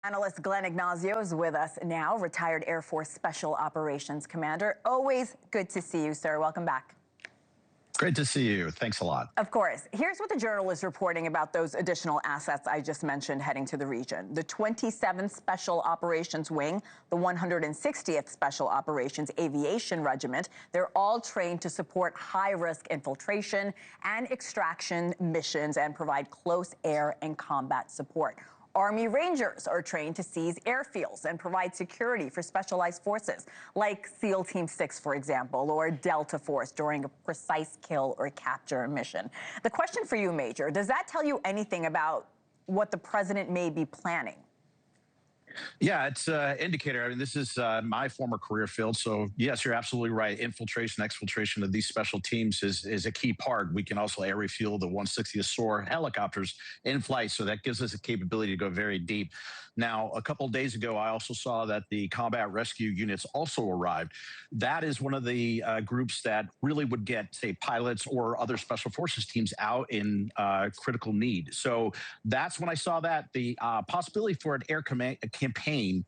Analyst Glenn Ignacio is with us now, retired Air Force Special Operations Commander. Always good to see you, sir. Welcome back. Great to see you. Thanks a lot. Of course. Here's what the Journal is reporting about those additional assets I just mentioned heading to the region. The 27th Special Operations Wing, the 160th Special Operations Aviation Regiment, they're all trained to support high-risk infiltration and extraction missions and provide close air and combat support. Army Rangers are trained to seize airfields and provide security for specialized forces, like SEAL Team 6, for example, or Delta Force during a precise kill or capture mission. The question for you, Major, does that tell you anything about what the president may be planning? Yeah, it's an indicator. I mean, this is my former career field. So, yes, you're absolutely right. Infiltration, exfiltration of these special teams is a key part. We can also air refuel the 160th SOAR helicopters in flight. So that gives us a capability to go very deep. Now, a couple of days ago, I also saw that the combat rescue units also arrived. That is one of the groups that really would get, say, pilots or other special forces teams out in critical need. So that's when I saw that. The possibility for an air campaign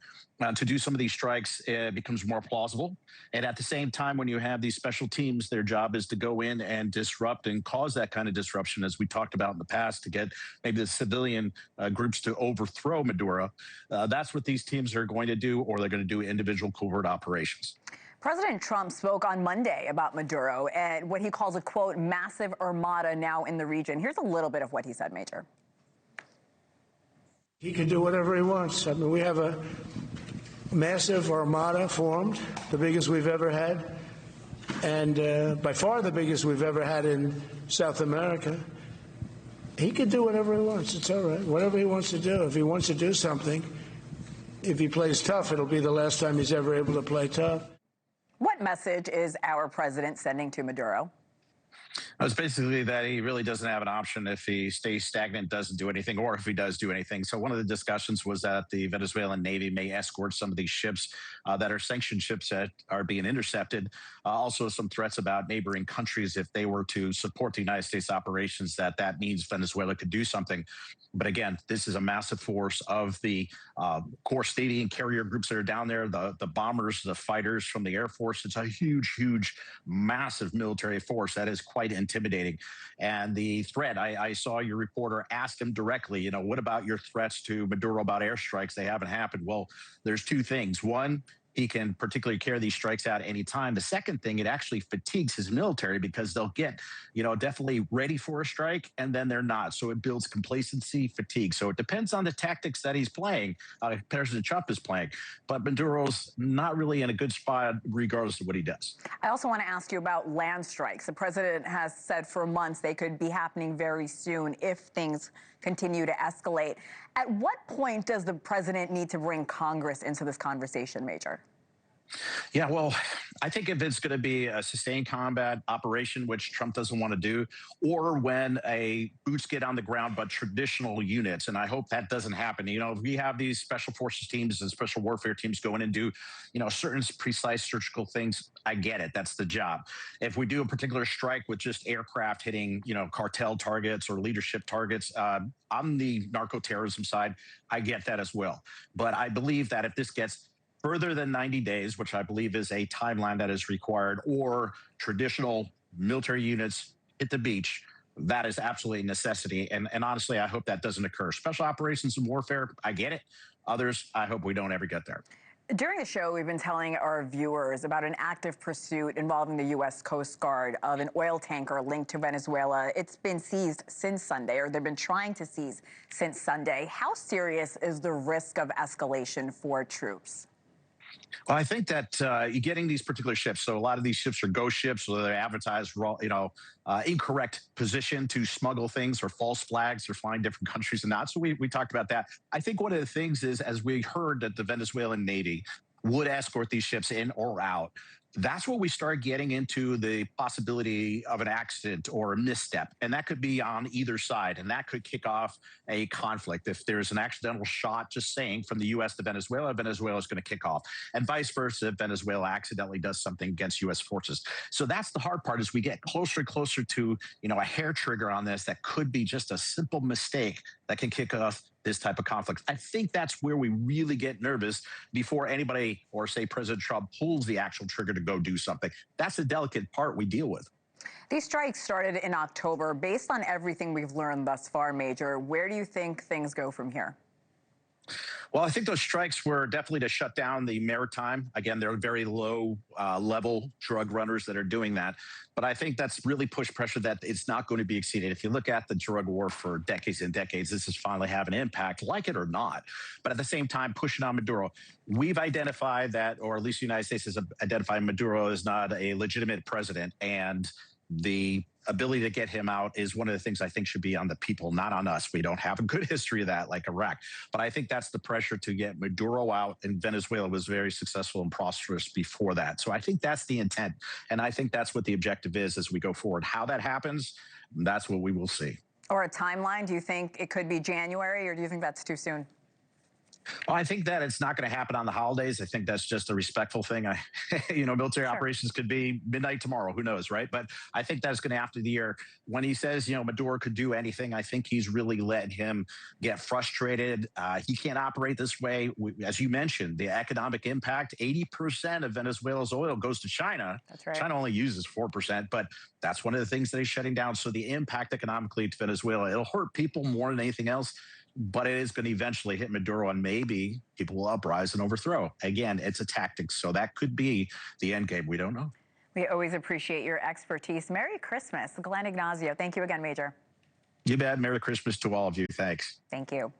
to do some of these strikes becomes more plausible. And at the same time, when you have these special teams, their job is to go in and disrupt and cause that kind of disruption, as we talked about in the past, to get maybe the civilian groups to overthrow Maduro. That's what these teams are going to do, or they're going to do individual covert operations. President Trump spoke on Monday about Maduro and what he calls a, quote, massive armada now in the region. Here's a little bit of what he said, Major. He can do whatever he wants. I mean, we have a massive armada formed, the biggest we've ever had, and by far the biggest we've ever had in South America. He can do whatever he wants. It's all right. Whatever he wants to do. If he wants to do something, if he plays tough, it'll be the last time he's ever able to play tough. What message is our president sending to Maduro? It's basically that he really doesn't have an option if he stays stagnant, doesn't do anything, or if he does do anything. So one of the discussions was that the Venezuelan Navy may escort some of these ships that are sanctioned ships that are being intercepted. Also some threats about neighboring countries if they were to support the United States operations, that means Venezuela could do something. But again, this is a massive force of the core Stadium carrier groups that are down there, the bombers, the fighters from the Air Force. It's a huge, huge, massive military force that is quite intimidating. And the threat, I saw your reporter ask him directly, what about your threats to Maduro about airstrikes? They haven't happened. Well, there's two things. One, he can particularly carry these strikes out any time. The second thing, it actually fatigues his military because they'll get, definitely ready for a strike, and then they're not. So it builds complacency, fatigue. So it depends on the tactics that he's playing, President Trump is playing. But Maduro's not really in a good spot regardless of what he does. I also want to ask you about land strikes. The president has said for months they could be happening very soon if things continue to escalate. At what point does the president need to bring Congress into this conversation, Major? Yeah, well, I think if it's going to be a sustained combat operation, which Trump doesn't want to do, or when boots get on the ground, but traditional units, and I hope that doesn't happen. If we have these special forces teams and special warfare teams go in and do, certain precise surgical things, I get it. That's the job. If we do a particular strike with just aircraft hitting, cartel targets or leadership targets, on the narco-terrorism side, I get that as well. But I believe that if this gets further than 90 days, which I believe is a timeline that is required, or traditional military units hit the beach, that is absolutely a necessity. And honestly, I hope that doesn't occur. Special operations and warfare, I get it. Others, I hope we don't ever get there. During the show, we've been telling our viewers about an active pursuit involving the U.S. Coast Guard of an oil tanker linked to Venezuela. It's been seized since Sunday, or they've been trying to seize since Sunday. How serious is the risk of escalation for troops? Well, I think that you're getting these particular ships. So a lot of these ships are ghost ships, so they're advertised, incorrect position to smuggle things, or false flags. They're flying different countries and not. So we talked about that. I think one of the things is, as we heard that the Venezuelan Navy would escort these ships in or out, that's where we start getting into the possibility of an accident or a misstep. And that could be on either side, and that could kick off a conflict. If there's an accidental shot, just saying, from the U.S. to Venezuela, Venezuela is going to kick off. And vice versa, if Venezuela accidentally does something against U.S. forces. So that's the hard part, is we get closer and closer to, a hair trigger on this that could be just a simple mistake that can kick off this type of conflict. I think that's where we really get nervous before anybody, or say President Trump, pulls the actual trigger to go do something. That's the delicate part we deal with. These strikes started in October. Based on everything we've learned thus far, Major, where do you think things go from here? Well, I think those strikes were definitely to shut down the Maritime. Again, they're very low level drug runners that are doing that. But I think that's really pushed pressure that it's not going to be exceeded. If you look at the drug war for decades and decades, this is finally having an impact, like it or not. But at the same time, pushing on Maduro. We've identified that, or at least the United States has identified Maduro as not a legitimate president. And the ability to get him out is one of the things I think should be on the people, not on us. We don't have a good history of that like Iraq. But I think that's the pressure to get Maduro out, and Venezuela was very successful and prosperous before that. So I think that's the intent. And I think that's what the objective is as we go forward. How that happens, that's what we will see. Or a timeline? Do you think it could be January, or do you think that's too soon? Well, I think that it's not going to happen on the holidays. I think that's just a respectful thing. Military operations could be midnight tomorrow. Who knows, right? But I think that's going to after the year. When he says, Maduro could do anything, I think he's really letting him get frustrated. He can't operate this way. As you mentioned, the economic impact, 80% of Venezuela's oil goes to China. That's right. China only uses 4%, but that's one of the things that he's shutting down. So the impact economically to Venezuela, it'll hurt people more than anything else. But it is going to eventually hit Maduro, and maybe people will uprise and overthrow. Again, it's a tactic, so that could be the end game. We don't know. We always appreciate your expertise. Merry Christmas, Glenn Ignazio. Thank you again, Major. You bet. Merry Christmas to all of you. Thanks. Thank you.